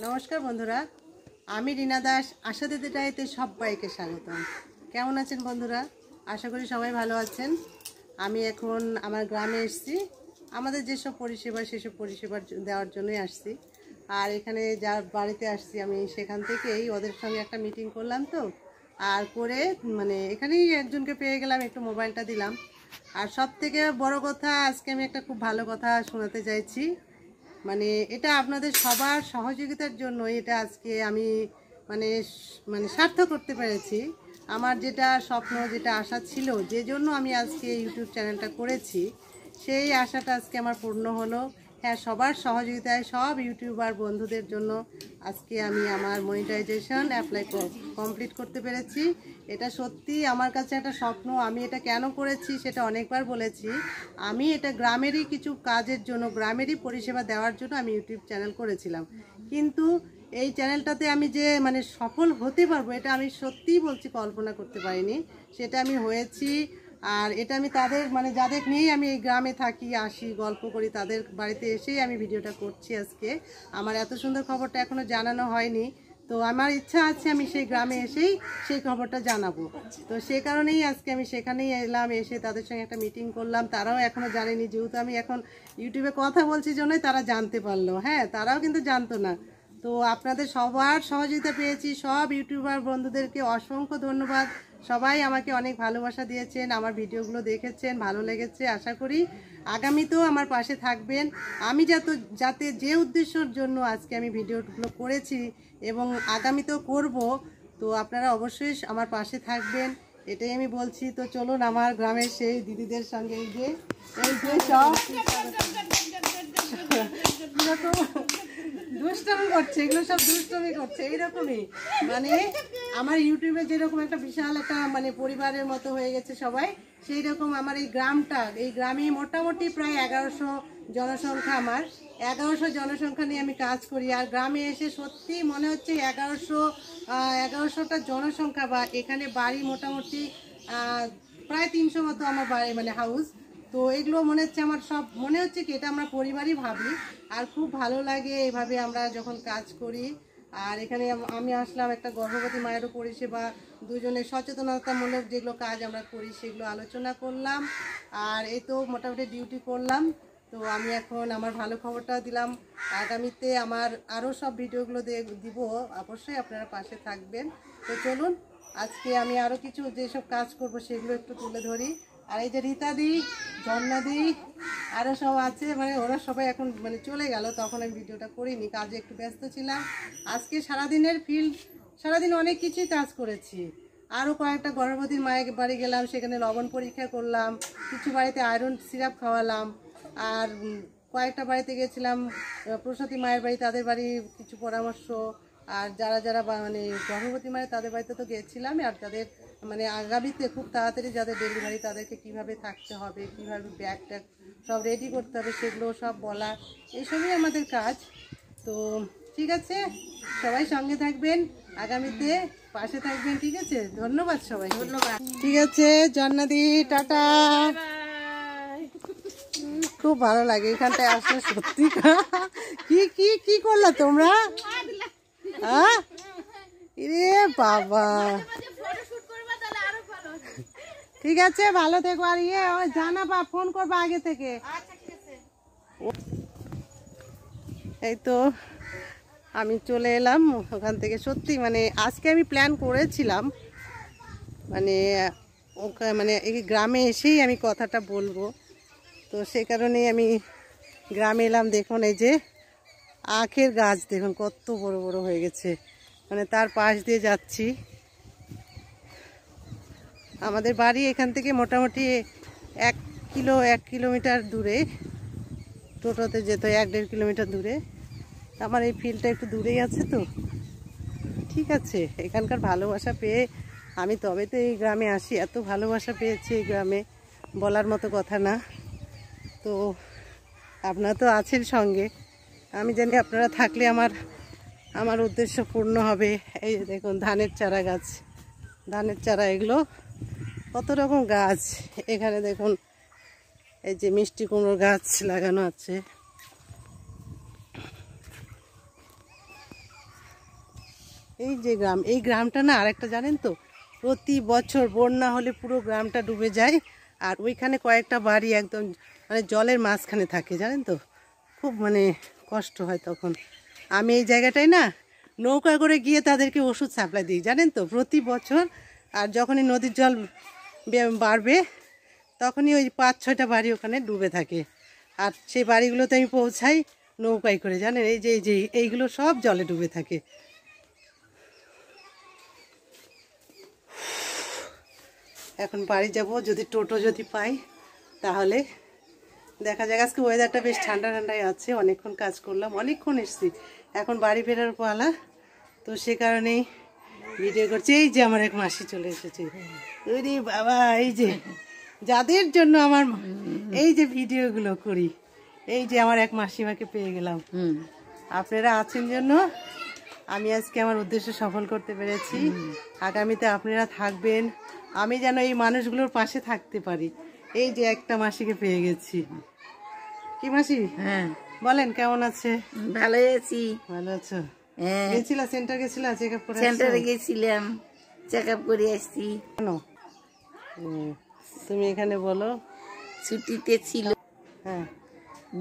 নমস্কার বন্ধুরা, আমি রিনা দাস আশা দিদি ডায়েরিতে সবাইকে স্বাগতম। কেমন আছেন বন্ধুরা? আশা করি সবাই ভালো আছেন। আমি এখন আমার গ্রামে এসেছি, আমাদের যেসব পরিষেবা সেসব পরিষেবা দেওয়ার জন্যই আসছি। আর এখানে যার বাড়িতে আসছি আমি সেখান থেকেই ওদের সঙ্গে একটা মিটিং করলাম, তো আর করে এখানেই একজনকে পেয়ে গেলাম, একটু মোবাইলটা দিলাম। আর সব থেকে বড় কথা, আজকে আমি একটা খুব ভালো কথা শোনাতে চাইছি। এটা আপনাদের সবার সহযোগিতার জন্য এটা আজকে আমি মানে মানে সার্থক করতে পেরেছি। আমার যেটা স্বপ্ন, যেটা আশা ছিল, যে জন্য আমি আজকে ইউটিউব চ্যানেলটা করেছি, সেই আশাটা আজকে আমার পূর্ণ হলো। হ্যাঁ, সবার সহযোগিতায় সব ইউটিউবার বন্ধুদের জন্য আজকে আমি আমার মনিটাইজেশন অ্যাপ্লাই কমপ্লিট করতে পেরেছি। এটা সত্যি আমার কাছে একটা স্বপ্ন। আমি এটা কেন করেছি সেটা অনেকবার বলেছি। আমি এটা গ্রামেরই কিছু কাজের জন্য, গ্রামেরই পরিষেবা দেওয়ার জন্য আমি ইউটিউব চ্যানেল করেছিলাম। কিন্তু এই চ্যানেলটাতে আমি যে সফল হতে পারবো, এটা আমি সত্যিই বলছি কল্পনা করতে পারিনি। সেটা আমি হয়েছি। আর এটা আমি তাদের যাদের নিয়েই আমি এই গ্রামে থাকি, আসি, গল্প করি, তাদের বাড়িতে এসেই আমি ভিডিওটা করছি আজকে। আমার এত সুন্দর খবরটা এখনও জানানো হয়নি, তো আমার ইচ্ছা আছে আমি সেই গ্রামে এসেই সেই খবরটা জানাবো। তো সে কারণেই আজকে আমি সেখানেই এলাম, এসে তাদের সঙ্গে একটা মিটিং করলাম। তারাও এখনও জানেনি, যেহেতু আমি এখন ইউটিউবে কথা বলছি জন্যই তারা জানতে পারলো। হ্যাঁ, তারাও কিন্তু জানতো না। তো আপনাদের সবার সহযোগিতা পেয়েছি। সব ইউটিউবার বন্ধুদেরকে অসংখ্য ধন্যবাদ। সবাই আমাকে অনেক ভালোবাসা দিয়েছেন, আমার ভিডিওগুলো দেখেছেন, ভালো লেগেছে। আশা করি আগামীতেও আমার পাশে থাকবেন। আমি যাতে যে উদ্দেশ্যের জন্য আজকে আমি ভিডিওগুলো করেছি এবং আগামীতেও করব, তো আপনারা অবশ্যই আমার পাশে থাকবেন, এটাই আমি বলছি। তো চলুন আমার গ্রামের সেই দিদিদের সঙ্গে এই যে সব দুষ্টমি করছে, এগুলো সব দুষ্টমি করছে। এইরকমই আমার ইউটিউবে যেরকম একটা বিশাল একটা পরিবারের মতো হয়ে গেছে সবাই, সেই রকম আমার এই গ্রামে মোটামুটি প্রায় 1100 জনসংখ্যা। আমার 1100 জনসংখ্যা নিয়ে আমি কাজ করি। আর গ্রামে এসে সত্যি মনে হচ্ছে 1100টা জনসংখ্যা, বা এখানে বাড়ি মোটামুটি প্রায় 300 মতো আমার বাড়ি হাউস। তো এগুলো মনে হচ্ছে আমার সব মনে হচ্ছে কি এটা আমরা পরিবারই ভাবি। আর খুব ভালো লাগে এভাবে আমরা যখন কাজ করি। আর এখানে আমি আসলাম একটা গর্ভবতী মায়েরও পরিষেবা, দুজনের সচেতনতামূলক যেগুলো কাজ আমরা করি সেগুলো আলোচনা করলাম। আর এই তো মোটামুটি ডিউটি করলাম। তো আমি এখন আমার ভালো খবরটা দিলাম। আগামীতে আমার আরও সব ভিডিওগুলো দিব, অবশ্যই আপনারা পাশে থাকবেন। তো চলুন আজকে আমি আরও কিছু যেসব কাজ করব সেগুলো একটু তুলে ধরি। আর এই যে রীতাদি, ঝর্ণাদি, আরও সব আছে, ওরা সবাই এখন চলে গেল, তখন আমি ভিডিওটা করিনি, কাজে একটু ব্যস্ত ছিলাম। আজকে সারাদিন অনেক কিছুই কাজ করেছি। আরও কয়েকটা গর্ভবতীর মায়ের বাড়ি গেলাম, সেখানে লবণ পরীক্ষা করলাম, কিছু বাড়িতে আয়রন সিরাপ খাওয়ালাম। আর কয়েকটা বাড়িতে গেছিলাম, প্রসূতি মায়ের বাড়ি, তাদের বাড়ি কিছু পরামর্শ। আর যারা গর্ভবতী মায়ের তাদের বাড়িতে তো গেছিলাম। আর তাদের আগামীতে খুব তাড়াতাড়ি যাদের ডেলিভারি, তাদেরকে কিভাবে থাকতে হবে, কিভাবে ব্যাগ ট্যাগ সব রেডি করতে হবে, সেগুলো সব বলা, এইসবই আমাদের কাজ। তো ঠিক আছে, সবাই সঙ্গে থাকবেন, আগামীতে পাশে থাকবেন। ঠিক আছে, ধন্যবাদ সবাই, ধন্যবাদ। ঠিক আছে জন্নাদি, টাটা। খুব ভালো লাগে এখানটায় আসলে, সত্যি। কি কি কি করলা তোমরা? হ্যাঁ, রে বাবা, ঠিক আছে, ভালো থেকো। আর জানাবা, ফোন করবা আগে থেকে। এই তো আমি চলে এলাম ওখান থেকে। সত্যি আজকে আমি প্ল্যান করেছিলাম এই গ্রামে এসেই আমি কথাটা বলবো। তো সে কারণেই আমি গ্রামে এলাম। দেখুন এই যে আখের গাছ, দেখুন কত বড় বড় হয়ে গেছে। তার পাশ দিয়ে যাচ্ছি। আমাদের বাড়ি এখান থেকে মোটামুটি 1 কিলোমিটার দূরে, টোটোতে যেত 1-1.5 কিলোমিটার দূরে। আমার এই ফিল্ডটা একটু দূরেই আছে। তো ঠিক আছে, এখানকার ভালোবাসা পেয়ে আমি তবে তো এই গ্রামে আসি। এত ভালোবাসা পেয়েছি এই গ্রামে, বলার মতো কথা না। তো আপনারা তো আছেন সঙ্গে, আমি জানি আপনারা থাকলে আমার উদ্দেশ্য পূর্ণ হবে। এই দেখুন ধানের চারা গাছ, ধানের চারা, এগুলো কত রকম গাছ। এখানে দেখুন এই যে মিষ্টি কুমড়োর গাছ লাগানো আছে। এই যে গ্রাম, এই গ্রামটা না আরেকটা জানেন তো, প্রতি বছর বন্যা হলে পুরো গ্রামটা ডুবে যায়। আর ওইখানে কয়েকটা বাড়ি একদম মানে জলের মাঝখানে থাকে, জানেন তো, খুব মানে কষ্ট হয় তখন। আমি এই জায়গাটায় না নৌকা করে গিয়ে তাদেরকে ওষুধ সাপ্লাই দিই, জানেন তো, প্রতি বছর। আর যখনই নদীর জল বাড়বে তখনই ওই 5-6টা বাড়ি ওখানে ডুবে থাকে। আর সেই বাড়িগুলোতে আমি পৌঁছাই নৌকায় করে, জানেন। এই যে এইগুলো সব জলে ডুবে থাকে। এখন বাড়ি যাব, যদি টোটো যদি পাই তাহলে দেখা যাক। আজকে ওয়েদারটা বেশ ঠান্ডা ঠান্ডাই আছে, অনেকক্ষণ কাজ করলাম, অনেকক্ষণ এসেছি, এখন বাড়ি ফেরার পালা। তো সে কারণেই ভিডিও করছি। এই যে আমার এক মাসি চলে এসেছে, ওরে বাবা, এই যে যাদের জন্য আমার এই যে ভিডিওগুলো করি, এই যে আমার এক মাসিমাকে পেয়ে গেলাম। আপনারা আছেন জন্য আমি আজকে আমার উদ্দেশ্য সফল করতে পেরেছি। আগামীতে আপনারা থাকবেন, আমি যেন এই মানুষগুলোর পাশে থাকতে পারি। এই যে একটা মাসিকে পেয়ে গেছি। কি মাসি? হ্যাঁ, বলেন কেমন আছে? ভালো আছি। ভালো আছো? হ্যাঁ, গেছিলা সেন্টার, গেছিলা চেক আপ করে? সেন্টারে গেছিলাম, চেক আপ করে আসছি। কেন তুমি এখানে বলো? ছুটিতে ছিল, হ্যাঁ,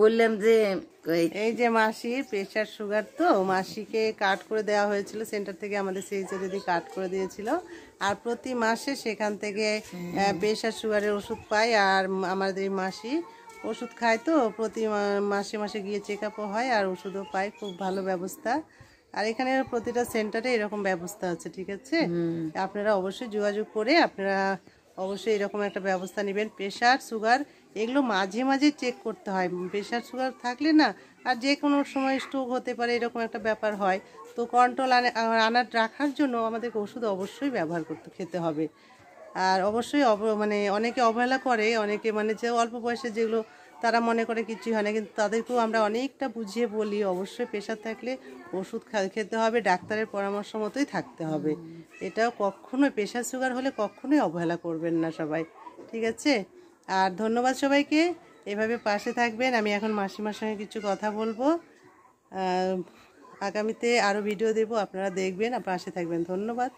বললাম যে এই যে মাসির প্রেশার সুগার, তো মাসিকে কাট করে দেওয়া হয়েছিল সেন্টার থেকে, আমাদের সেই দিদি কাট করে দিয়েছিল। আর প্রতি মাসে সেখান থেকে প্রেশার সুগারের ওষুধ পাই। আর আমাদের মাসি ওষুধ খায়, তো প্রতি মাসে মাসে গিয়ে চেক আপও হয় আর ওষুধও পায়। খুব ভালো ব্যবস্থা। আর এখানে প্রতিটা সেন্টারে এরকম ব্যবস্থা আছে, ঠিক আছে? আপনারা অবশ্যই যোগাযোগ করে আপনারা অবশ্যই এরকম একটা ব্যবস্থা নেবেন। প্রেশার সুগার এগুলো মাঝে মাঝে চেক করতে হয়। প্রেশার সুগার থাকলে না আর যে কোনো সময় স্ট্রোক হতে পারে, এরকম একটা ব্যাপার হয়। তো কন্ট্রোল আনার রাখার জন্য আমাদেরকে ওষুধ অবশ্যই ব্যবহার খেতে হবে। আর অবশ্যই মানে অনেকে অবহেলা করে, অনেকে মানে যে অল্প বয়সে যেগুলো তারা মনে করে কিছুই হয় না, কিন্তু তাদেরকেও আমরা অনেকটা বুঝিয়ে বলি অবশ্যই প্রেশার থাকলে ওষুধ খেতে হবে, ডাক্তারের পরামর্শ মতোই থাকতে হবে। এটাও কখনোই, প্রেশার সুগার হলে কখনোই অবহেলা করবেন না সবাই, ঠিক আছে? আর ধন্যবাদ সবাইকে, এভাবে পাশে থাকবেন। আমি এখন মাসিমার সঙ্গে কিছু কথা বলবো, আগামীতে আরও ভিডিও দেব, আপনারা দেখবেন আর পাশে থাকবেন। ধন্যবাদ।